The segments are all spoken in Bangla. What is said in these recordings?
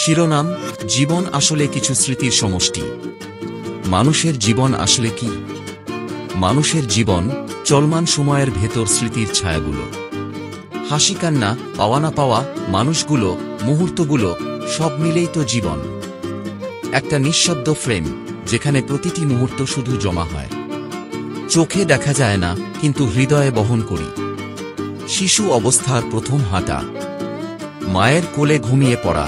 শিরোনাম: জীবন আসলে কিছু স্মৃতির সমষ্টি। মানুষের জীবন আসলে কি? মানুষের জীবন চলমান সময়ের ভেতর স্মৃতির ছায়াগুলো। হাসি, কান্না, পাওয়া না পাওয়া, মানুষগুলো, মুহূর্তগুলো, সব মিলেই তো জীবন। একটা নিঃশব্দ ফ্রেম, যেখানে প্রতিটি মুহূর্ত শুধু জমা হয়। চোখে দেখা যায় না, কিন্তু হৃদয়ে বহন করি। শিশু অবস্থার প্রথম হাঁটা, মায়ের কোলে ঘুমিয়ে পড়া,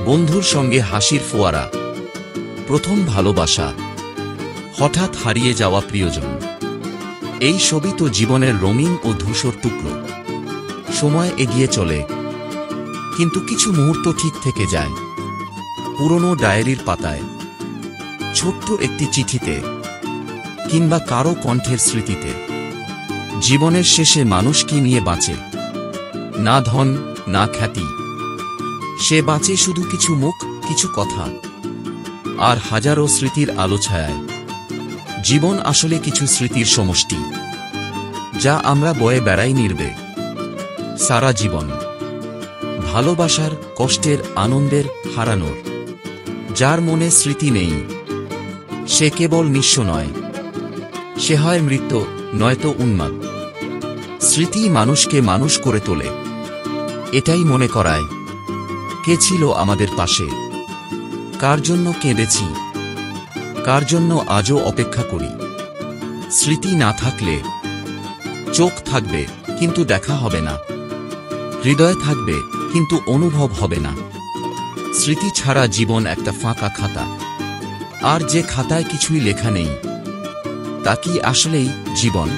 বন্ধুর সঙ্গে হাসির ফোয়ারা, প্রথম ভালোবাসা, হঠাৎ হারিয়ে যাওয়া প্রিয়জন। এই সবই তো জীবনের রঙিন ও ধূসর টুকরো। সময় এগিয়ে চলে, কিন্তু কিছু মুহূর্ত ঠিক থেকে যায়। পুরনো ডায়েরির পাতায়, ছোট্ট একটি চিঠিতে, কিংবা কারো কণ্ঠের স্মৃতিতে। জীবনের শেষে মানুষ কি নিয়ে বাঁচে? না ধন, না খ্যাতি। সে বাঁচে শুধু কিছু মুখ, কিছু কথা, আর হাজারো স্মৃতির আলো ছায়ায়। জীবন আসলে কিছু স্মৃতির সমষ্টি, যা আমরা বয়ে বেড়াই নির্বে সারা জীবন। ভালোবাসার, কষ্টের, আনন্দের, হারানোর। যার মনে স্মৃতি নেই, সে কেবল নিঃস্ব নয়, সে হয় মৃত, নয়তো উন্মাদ। স্মৃতি মানুষকে মানুষ করে তোলে। এটাই মনে করায় কে ছিল আমাদের পাশে, কার জন্য কেঁদেছি, কার জন্য আজও অপেক্ষা করি। স্মৃতি না থাকলে চোখ থাকবে, কিন্তু দেখা হবে না। হৃদয় থাকবে, কিন্তু অনুভব হবে না। স্মৃতি ছাড়া জীবন একটা ফাঁকা খাতা, আর যে খাতায় কিছুই লেখা নেই, তা কি আসলেই জীবন?